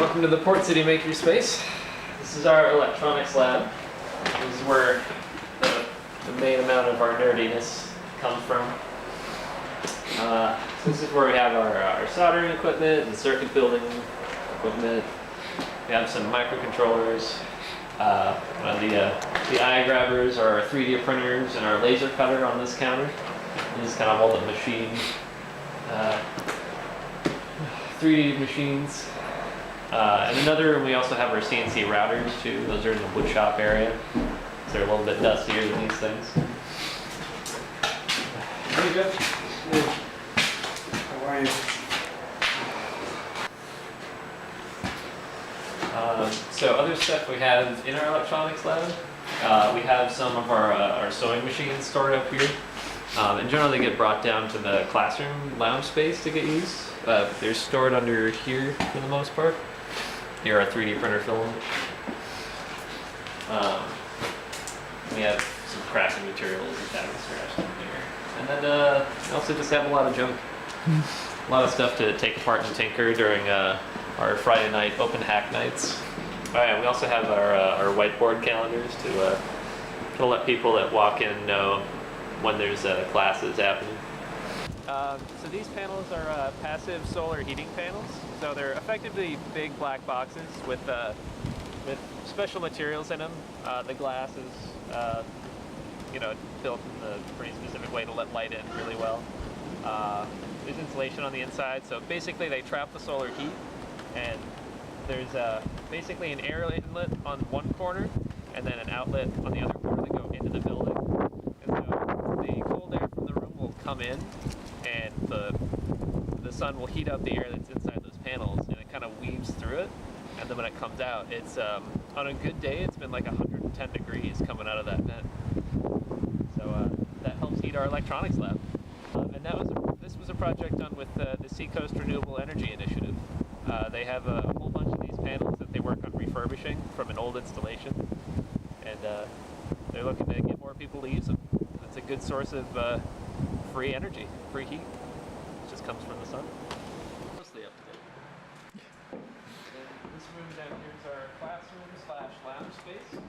Welcome to the Port City Makerspace. This is our electronics lab. This is where the main amount of our nerdiness comes from. So this is where we have our soldering equipment and circuit building equipment. We have some microcontrollers. One of the eye grabbers are our 3D printers and our laser cutter on this counter. These kind of all the machine 3D machines. In another room we also have our CNC routers too. Those are in the wood shop area. So they're a little bit dustier than these things. Hey Jeff. How are you? So other stuff we have in our electronics lab, we have some of our sewing machines stored up here. And generally they get brought down to the classroom lounge space to get used. They're stored under here for the most part. Here our 3D printer film. We have some crafting materials and that scratched in here. And then we also just have a lot of junk. A lot of stuff to take apart and tinker during our Friday night open hack nights. We also have our whiteboard calendars to let people that walk in know when there's classes happening. So these panels are passive solar heating panels. So they're effectively big black boxes with special materials in them. The glass is built in a pretty specific way to let light in really well. There's insulation on the inside, so basically they trap the solar heat, and there's basically an air inlet on one corner and then an outlet on the other corner that go into the building. And so the cold air from the room will come in, and the sun will heat up the air that's inside those panels, and it kind of weaves through it. And then when it comes out, it's on a good day, it's been like 110 degrees coming out of that vent. So that helps heat our electronics lab. And this was a project done with the Seacoast Renewable Energy Initiative. They have a whole bunch of these panels that they work on refurbishing from an old installation, and they're looking to get more people to use them. It's a good source of free energy, free heat. It just comes from the sun. Mostly up to date. And this room down here is our classroom / lounge space.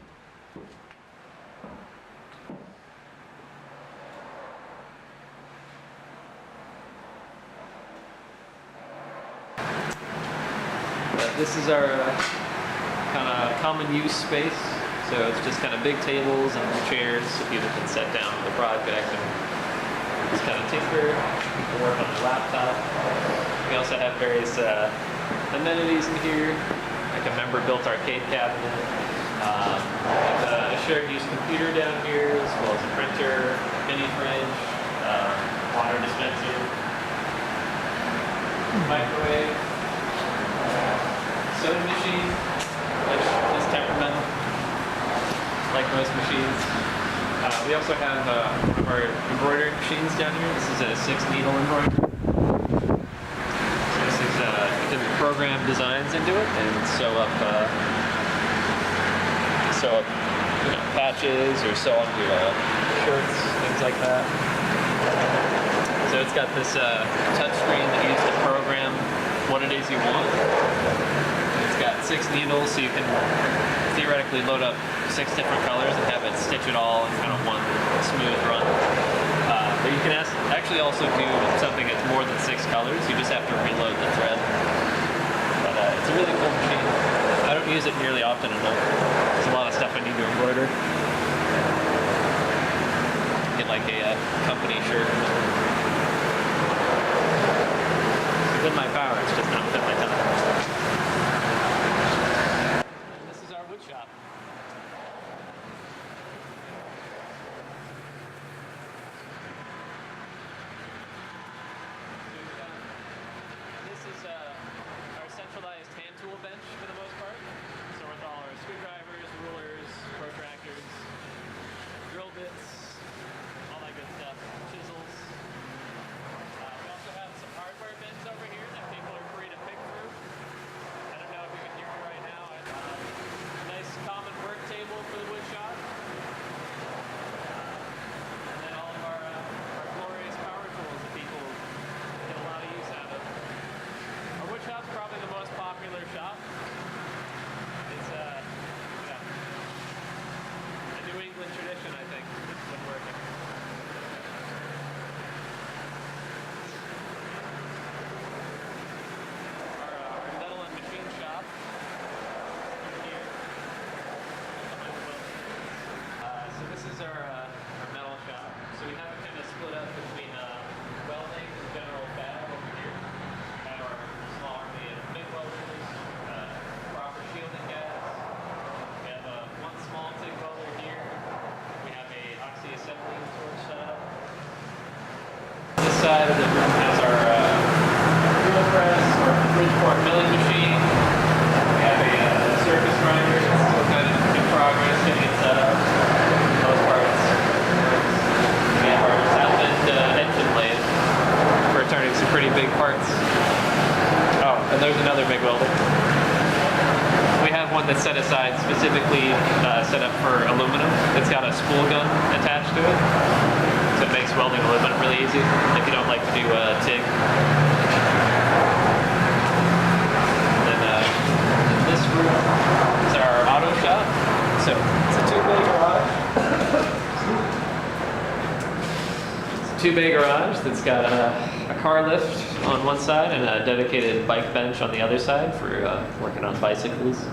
This is our kind of common use space, so it's just kind of big tables and chairs so people can sit down with the project and just kind of tinker, work on their laptop. We also have various amenities in here, like a member-built arcade cabinet, a shared use computer down here, as well as a printer, mini fridge, water dispenser, microwave, sewing machine, which is temperamental, like most machines. We also have one of our embroidery machines down here. This is a 6-needle embroidery. So this is, you can program designs into it and sew up patches or sew onto shirts, things like that. So it's got this touch screen that you use to program what it is you want. It's got 6 needles, so you can theoretically load up 6 different colors and have it stitch it all in kind of one smooth run. But you can actually also do something that's more than 6 colors. You just have to reload the thread. But it's a really cool machine. I don't use it nearly often enough. There's a lot of stuff I need to embroider. Get like a company shirt. It's within my power, it's just not within my time. Shop. This is our centralized hand tool bench for the most part. So with all our screwdrivers, rulers, protractors, drill bits, all that good stuff, chisels. We also have some hardware bins over here that people are free to pick through. side of the room has our drill press, our Bridgeport milling machine. We have a surface grinder, still kind of in progress, getting it set up. Those parts. We have our south end engine lathe for turning some pretty big parts. Oh, and there's another MIG welder. We have one that's set aside specifically set up for aluminum. It's got a spool gun attached to it. So it makes welding aluminum really easy if you don't like to do TIG. And then in this room is our auto shop. So it's a two-bay garage. It's a two-bay garage that's got a car lift on one side and a dedicated bike bench on the other side for working on bicycles.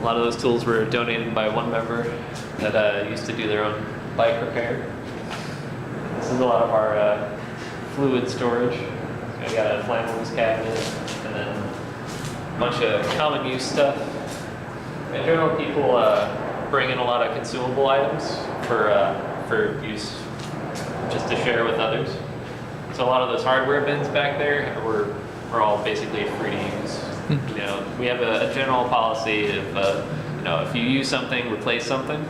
A lot of those tools were donated by one member that used to do their own bike repair. This is a lot of our fluid storage. So we got a flammables cabinet and then a bunch of common use stuff. In general, people bring in a lot of consumable items for use, just to share with others. So a lot of those hardware bins back there were all basically free to use. You know, we have a general policy of you know, if you use something, replace something.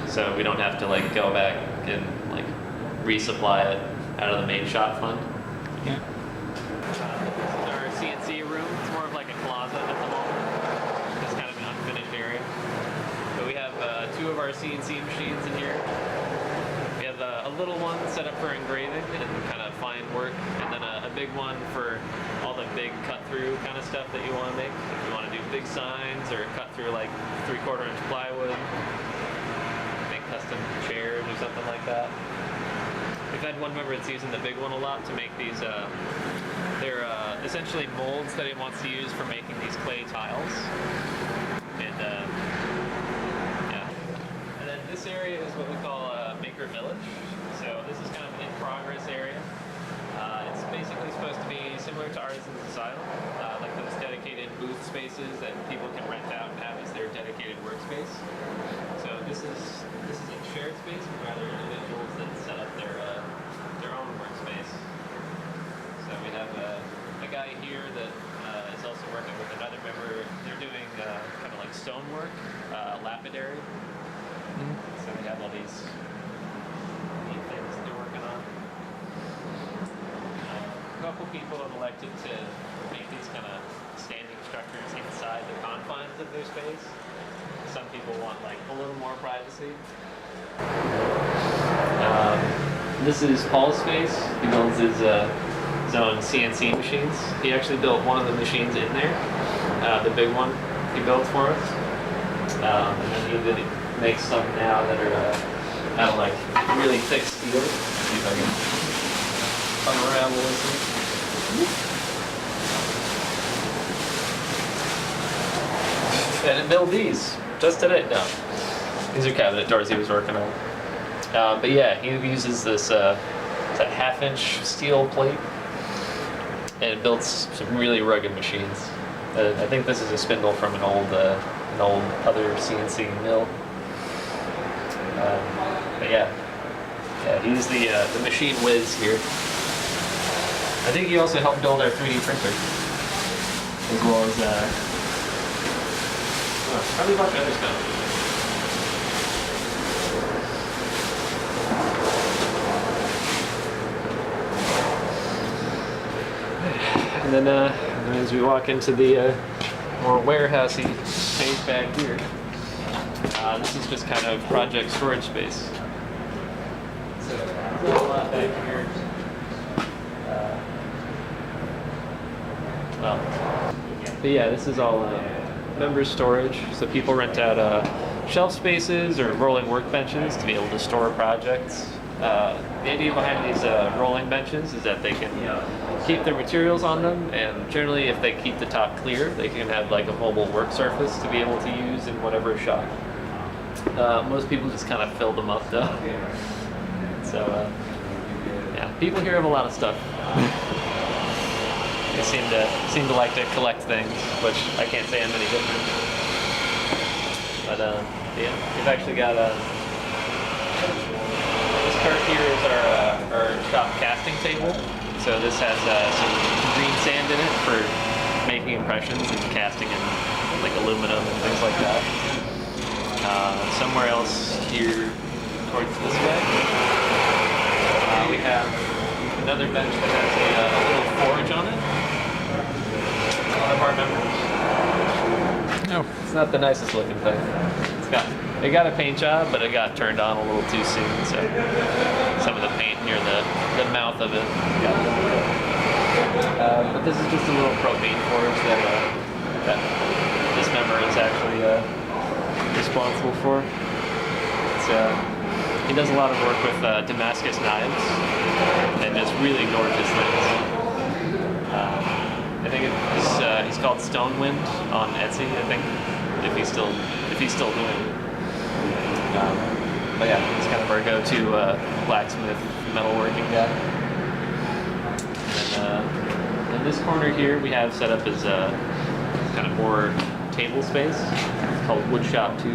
So we don't have to like go back and like resupply it out of the main shop fund. Yeah. This is our CNC room. It's more of like a closet at the moment. It's kind of an unfinished area. But we have two of our CNC machines in here. We have a little one set up for engraving and kind of fine work, and then a big one for all the big cut-through kind of stuff that you want to make. If you want to do big signs or cut through like 3/4 inch plywood, make custom chairs or something like that. We've had one member that's using the big one a lot to make these. They're essentially molds that he wants to use for making these clay tiles. And yeah. And then this area is what we call Maker Village. So this is kind of an in-progress area. It's basically supposed to be similar to Artisan's Asylum, like those dedicated booth spaces that people can rent out and have as their dedicated workspace. So this is a shared space, but rather individuals that set up their own workspace. So we have a guy here that is also working with another member. They're doing kind of like stonework, lapidary. So we have all these neat things that they're working on. A couple people have elected to make these kind of standing structures inside the confines of their space. Some people want like a little more privacy. This is Paul's space. He builds his own CNC machines. He actually built one of the machines in there, the big one he built for us. And then he makes some now that are out of like really thick steel. Let's see if I can unravel this. And build these just today. No, these are cabinet doors he was working on. But yeah, he uses this it's a 1/2 inch steel plate, and it builds some really rugged machines. I think this is a spindle from an old other CNC mill. But yeah, he's the machine whiz here. I think he also helped build our 3D printer, as well as probably a bunch of other stuff. And then as we walk into the more warehousey space back here, this is just kind of project storage space. So there's a lot back here. But yeah, this is all member storage. So people rent out shelf spaces or rolling workbenches to be able to store projects. The idea behind these rolling benches is that they can keep their materials on them, and generally if they keep the top clear, they can have like a mobile work surface to be able to use in whatever shop. Most people just kind of fill them up though. So yeah, people here have a lot of stuff. They seem to like to collect things, which I can't say I'm any different. But yeah, we've actually got this cart here is our shop casting table. So this has some green sand in it for making impressions and casting in like aluminum and things like that. Somewhere else here towards this way, we have another bench that has a little forge on it. One of our members. Oh. It's not the nicest looking thing. It got a paint job, but it got turned on a little too soon, so some of the paint near the mouth of it got but this is just a little propane forge that this member is actually responsible for. He does a lot of work with Damascus knives and just really gorgeous things. I think he's called Stonewind on Etsy. I think if he's still doing it. But yeah, he's kind of our go-to blacksmith, metalworking guy. And in this corner here, we have set up as kind of more table space. It's called Woodshop 2.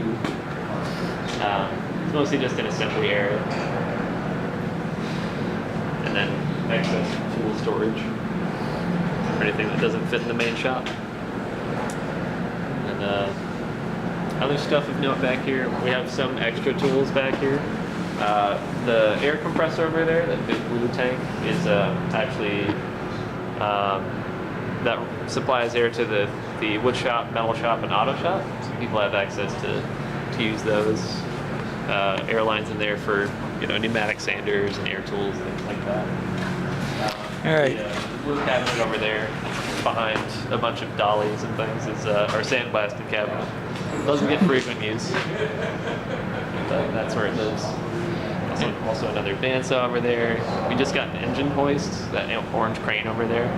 It's mostly just an assembly area. And then excess tool storage for anything that doesn't fit in the main shop. And other stuff of note back here, we have some extra tools back here. The air compressor over there, that big blue tank, is actually that supplies air to the wood shop, metal shop, and auto shop. So people have access to use those air lines in there for pneumatic sanders and air tools, things like that. All right. The blue cabinet over there, behind a bunch of dollies and things, is our sandblasting cabinet. Doesn't get frequent use, but that's where it lives. Also another bandsaw over there. We just got an engine hoist, that orange crane over there.